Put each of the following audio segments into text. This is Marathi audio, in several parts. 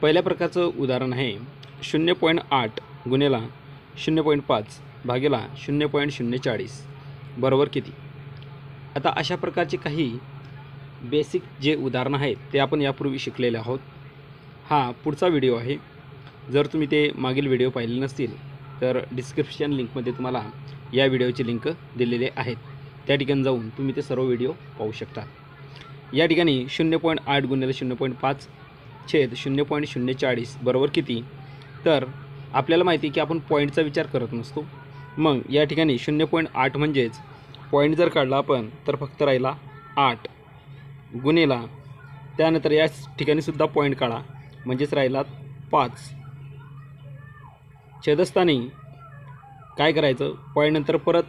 पहिल्या प्रकारचं उदाहरण आहे 0.8 गुणिला 0.5 भागिला 0.040 बरोबर किती। आता अशा प्रकारचे काही बेसिक जे उदाहरणं आहेत ते आपण यापूर्वी शिकलेले आहोत। हा पुढचा व्हिडिओ आहे। जर तुम्ही ते मागील व्हिडिओ पाहिले नसतील तर डिस्क्रिप्शन लिंकमध्ये तुम्हाला या व्हिडिओची लिंक दिलेले आहेत, त्या ठिकाणी जाऊन तुम्ही ते सर्व व्हिडिओ पाहू शकता। या ठिकाणी 0.8 गुणिले 0.5 छेद 0.040 बरोबर किती। तर आपल्याला माहिती आहे की आपण पॉईंटचा विचार करत नसतो। मग या ठिकाणी 0.8 म्हणजेच पॉईंट जर काढला आपण तर फक्त राहिला 8 गुणिला त्यानंतर या ठिकाणी सुद्धा पॉईंट काढा म्हणजेच राहिला 5 छेदस्थानी काय करायचं, पॉईंट नंतर परत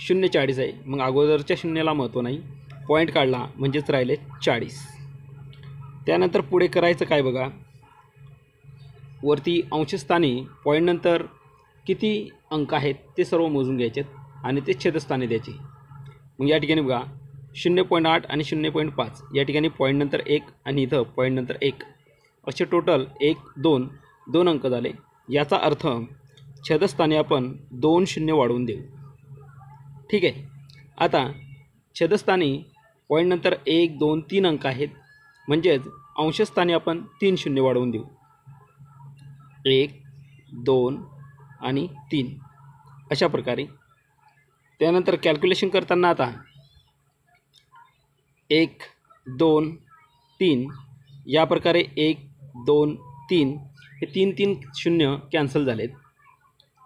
0.40 आहे, मग अगोदरच्या शून्याला महत्त्व नाही, पॉईंट काढला म्हणजेच राहिले 40। त्यानंतर पुढे करायचं काय बघा, वरती अंशस्थानी पॉईंट नंतर किती अंक आहेत ते सर्व मोजून घ्यायचे आणि ते छेदस्थानी द्यायचे। मग या ठिकाणी बघा 0.8 आणि 0.5 या ठिकाणी पॉईंट नंतर 1 आणि इथं पॉईंट नंतर 1 असे टोटल 1 2 2 अंक झाले। याचा अर्थ छेदस्थानी आपण 2 शून्य वाढवून देऊ। ठीक आहे। आता छेदस्थानी पॉईंट नंतर 1 2 3 अंक आहेत, म्हणजेच अंशस्थानी आपण 3 शून्य वाढवून देऊ, 1 2 आणि 3 अशा प्रकारे। त्यानंतर कॅल्क्युलेशन करताना आता 1 2 3 या प्रकारे 1 2 3 हे 3 3 शून्य कॅन्सल झालेत।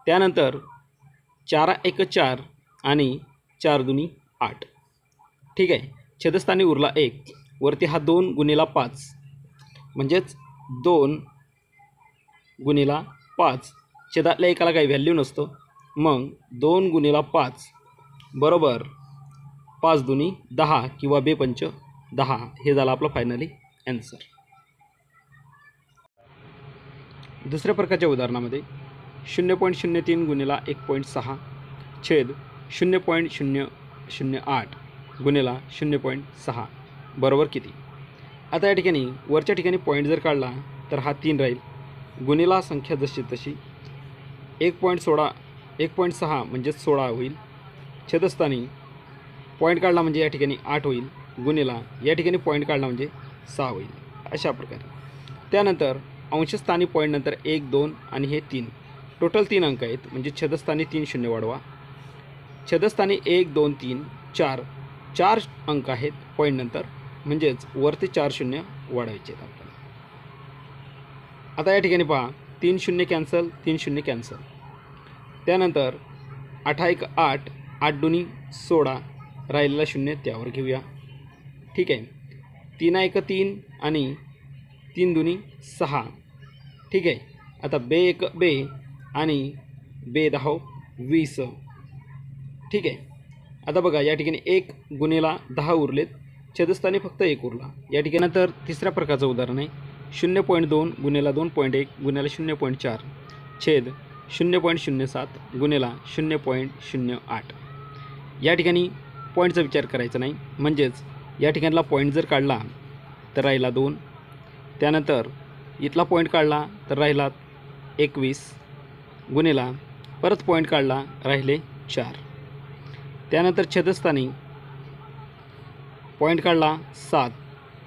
त्यानंतर 4 1 4 आणि 4 2 8। ठीक आहे। छेदस्थानी उरला 1, वरती हा 2 गुणिला 5 म्हणजेच 2 गुणिला 5, छेदातल्या एकाला काही व्हॅल्यू नसतं, मग 2 गुणिला 5 बरोबर 5 2 10 किंवा 2 5 10 हे झालं आपलं फायनली ॲन्सर। दुसऱ्या प्रकारच्या उदाहरणामध्ये 0.03 गुणिला 1.6 छेद 0.008 गुणिला 0.6 बरोबर किती। आता या ठिकाणी वरच्या ठिकाणी पॉईंट जर काढला तर हा 3 राहील, गुणिला संख्या जशी तशी 1.6 म्हणजे 16 होईल, छेदस्थानी पॉईंट काढला म्हणजे या ठिकाणी 8 होईल, गुणिला या ठिकाणी पॉईंट काढला म्हणजे 6 होईल, अशा प्रकारे। त्यानंतर अंशस्थानी पॉईंट नंतर 1 2 आणि हे 3 टोटल 3 अंक आहेत, म्हणजे छेदस्थानी 3 शून्य वाढवा, छेदस्थानी 1 2 3 4 4 अंक आहेत पॉईंट नंतर, म्हणजेच वरती 4 शून्य वाढवायचे आहेत आपल्याला। आता या ठिकाणी पहा 3 शून्य कॅन्सल 3 शून्य कॅन्सल। त्यानंतर 8 1 8 8 2 16 राहिलेला शून्य त्यावर घेऊया। ठीक आहे। 3 1 3 आणि 3 2 6। ठीक आहे। आता 2 1 2 आणि 2 10 20। ठीक आहे। आता बघा या ठिकाणी 1 गुणिला 10 उरलेत, छेदस्थानी फक्त 1 उरला। या ठिकाणी तर तिसऱ्या प्रकारचं उदाहरण आहे 0.2 गुणिला 2.1 गुणिला 0.4 छेद 0.07 गुणिला 0.08। या ठिकाणी पॉईंटचा विचार करायचा नाही, म्हणजेच या ठिकाणला पॉईंट जर काढला तर राहिला 2, त्यानंतर इथला पॉईंट काढला तर राहिला 21 गुणिला परत पॉईंट काढला राहिले 4, त्यानंतर छेदस्थानी पॉईंट काढला 7,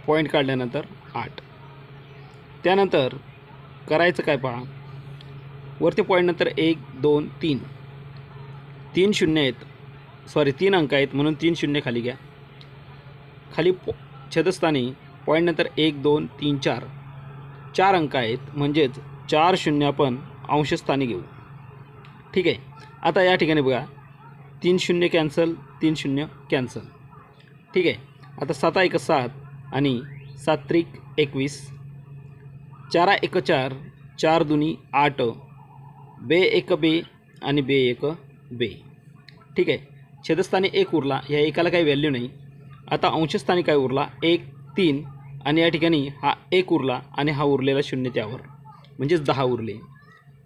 पॉईंट काढल्यानंतर 8। त्यानंतर करायचं काय पहा, वरती पॉईंट नंतर 1 2 3 3 शून्य आहेत, सॉरी 3 अंक आहेत म्हणून 3 शून्य खाली घ्या, खाली छेदस्थानी पॉईंट नंतर 1 2 3 4 4 अंक आहेत, म्हणजेच 4 शून्य आपण अंशस्थानी घेऊ। ठीक आहे। आता या ठिकाणी बघा 3 शून्य कॅन्सल 3 शून्य कॅन्सल। ठीक आहे। आता 7 1 7 आणि 7 3 21, 4 1 4 4 2 8 2 1 2 आणि 2 1 2। ठीक आहे। छेदस्थानी 1 उरला, ह्या एकाला काही व्हॅल्यू नाही। आता अंशस्थानी काय उरला 1 3 आणि या ठिकाणी हा 1 उरला आणि हा उरलेला शून्य त्यावर, म्हणजेच 10 उरले।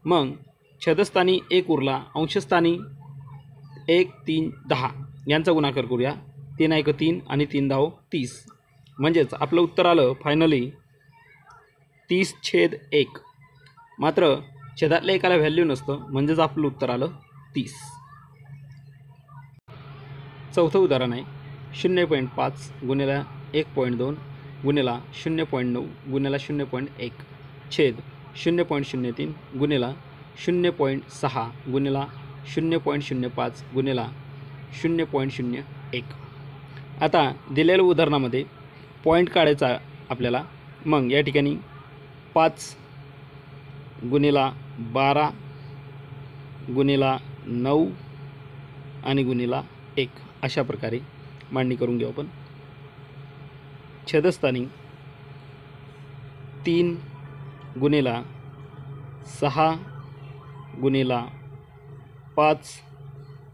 मग छेदस्थानी 1 उरला, अंशस्थानी 1 3 10 यांचा गुणाकार करूया, 3 1 3 आणि 3 10 30, म्हणजेच आपलं उत्तर आलं फायनली 30/1. मात्र छेदातल्या एकाला व्हॅल्यू नसतं, म्हणजेच आपलं उत्तर आलं 30. चौथं उदाहरण आहे 0.5 गुणिला 1.2 गुणिला 0.9 गुणिला 0.1 छेद 0.03 गुणिला 0.6 गुणिला 0.05 गुणिला 0.01. आता दिलेल्या उदाहरणामध्ये पॉईंट काढायचा आपल्याला. मग या ठिकाणी 5 गुणिला 12 गुणिला 9 आणि गुणिला 1 अशा प्रकारे मांडणी करून घेऊ आपण. छेदस्थानी 3 गुणिला 6 गुणिला 5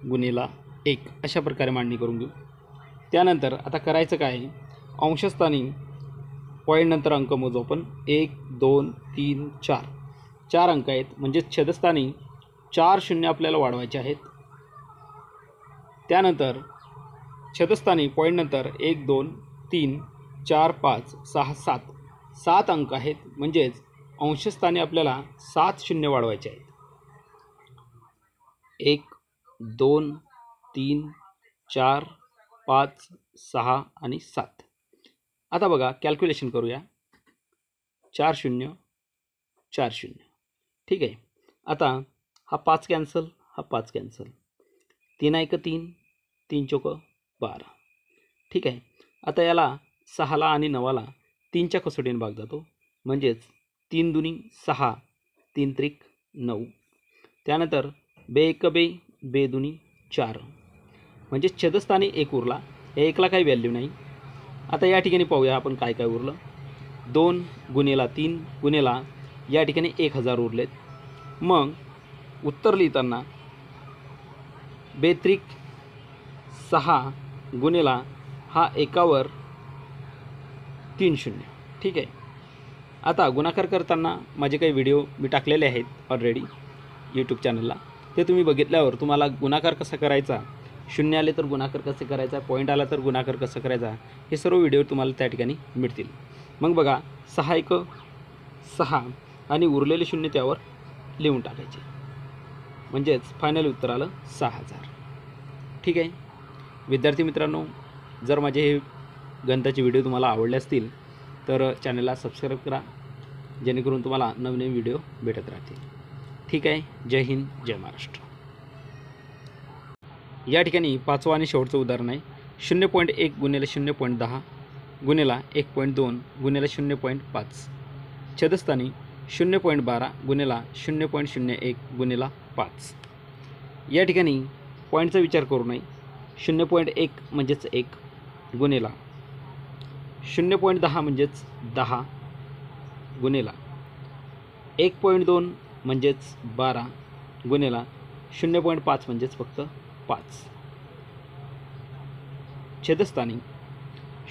गुणिला 1 अशा प्रकारे मांडणी करून घेऊ. त्यानंतर आता करायचं काय आहे, अंशस्थानी पॉईंट नंतर अंक मोजू आपण. 1 2 3 4 4 अंक आहेत, म्हणजे छेदस्थानी 4 शून्य आपल्याला वाढवायचे आहेत. त्यानंतर छेदस्थानी पॉईंट नंतर 1 2 3 4 5 6 7 7 अंक आहेत, म्हणजेच अंशस्थानी आपल्याला 7 शून्य वाढवायचे आहेत. 1 2 3 4 5 6 आणि 7. आता बघा कॅल्क्युलेशन करूया. 4 शून्य 4 शून्य. ठीक आहे. आता हा 5 कॅन्सल, हा 5 कॅन्सल. 3 1 3 3 चौक 12. ठीक आहे. आता याला 6ला आणि 9ला 3च्या कसोटीने भाग जातो, म्हणजेच 3 दुनी 6 3 त्रिक 9. त्यानंतर 2 1 2 2 दुनी 4, म्हणजे छेदस्थानी 1 उरला. या 1ला काही व्हॅल्यू नाही. आता या ठिकाणी पाहूया आपण काय काय उरलं. 2 गुणिला 3 गुणिला या ठिकाणी 1000 उरलेत. मग उत्तर लिहिताना 2 त्रिक 6 गुणिला हा 1वर 3 शून्य. ठीक आहे. आता गुणाकार करताना माझे काही व्हिडिओ मी टाकलेले आहेत ऑलरेडी यूट्यूब चॅनलला. ते तुम्ही बघितल्यावर तुम्हाला गुणाकार कसा करायचा, शून्य आले तर गुणाकार कसे करायचा, पॉईंट आला तर गुणाकार कसं करायचा, हे सर्व व्हिडिओ तुम्हाला त्या ठिकाणी मिळतील. मग बघा 6 1 6 आणि उरलेले शून्य त्यावर लिहून टाकायचे, म्हणजेच फायनल उत्तर आलं 6000. ठीक आहे. विद्यार्थी मित्रांनो, जर माझे हे गणिताचे व्हिडिओ तुम्हाला आवडले असतील तर चॅनलला सबस्क्राईब करा, जेणेकरून तुम्हाला नवनवीन व्हिडिओ भेटत राहतील. ठीक आहे. जय हिंद, जय महाराष्ट्र. या ठिकाणी 5वं आणि शेवटचं उदाहरण आहे 0.1 गुणिले 0.10 गुणिला 1.2 गुणिले 0.5 छेदस्थानी 0.12 गुणिला 0.01 गुणिला 5. या ठिकाणी पॉईंटचा विचार करू नये. 0.1 म्हणजेच 1 गुणिला 0.10 म्हणजेच 10 गुणिला 1.2 म्हणजेच 12 गुणिला 0.5 म्हणजेच फक्त 5. छेदस्थानी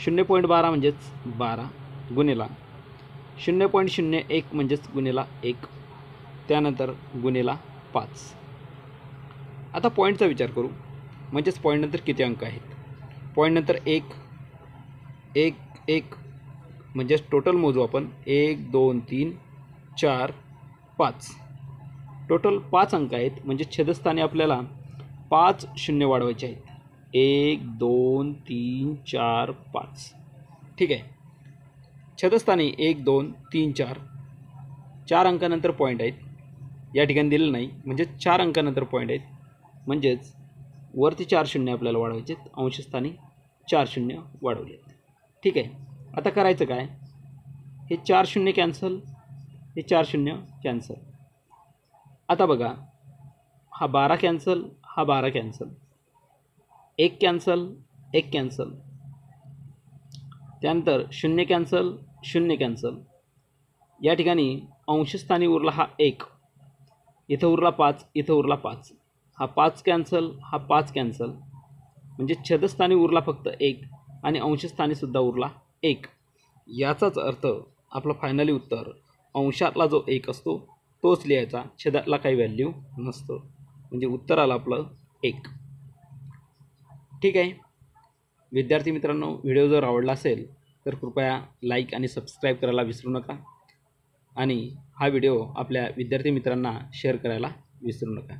0.12 म्हणजेच 12 गुणिला 0.01 म्हणजेच गुणिला 1 त्यानंतर गुणिला 5. आता पॉईंटचा विचार करू, म्हणजेच पॉईंटनंतर किती अंक आहेत. पॉईंटनंतर 1 1 1 म्हणजेच टोटल मोजू आपण. 1 2 3 4 5. टोटल 5 अंक आहेत, म्हणजे छेदस्थानी आपल्याला 5 शून्य वाढवायचे आहेत. 1 2 3 4 5. ठीक आहे. छेदस्थानी 1 2 3 4 4 अंकानंतर पॉईंट आहेत. या ठिकाणी दिलेलं नाही, म्हणजे 4 अंकानंतर पॉईंट आहेत, म्हणजेच वरती 4 शून्य आपल्याला वाढवायचे आहेत. अंशस्थानी 4 शून्य वाढवलेत. ठीक आहे. आता करायचं काय, हे 4 शून्य कॅन्सल, हे 4 शून्य कॅन्सल. आता बघा हा 12 कॅन्सल, हा 12 कॅन्सल. 1 cancel, 1 cancel. त्यानंतर 0 कॅन्सल, 0 कॅन्सल. या ठिकाणी अंशस्थानी उरला हा 1, इथं उरला 5, इथं उरला 5. हा 5 कॅन्सल, हा 5 कॅन्सल. म्हणजे छेदस्थानी उरला फक्त 1 आणि अंशस्थानीसुद्धा उरला 1. याचाच अर्थ आपलं फायनली उत्तर अंशातला जो 1 असतो तोच लिहायचा, छेदातला काही व्हॅल्यू नसतं, म्हणजे उत्तर आलं आपलं 1. ठीक आहे. विद्यार्थी मित्रांनो, व्हिडिओ जर आवडला असेल तर कृपया लाईक आणि सबस्क्राईब करायला विसरू नका. आणि हा व्हिडिओ आपल्या विद्यार्थी मित्रांना शेअर करायला विसरू नका.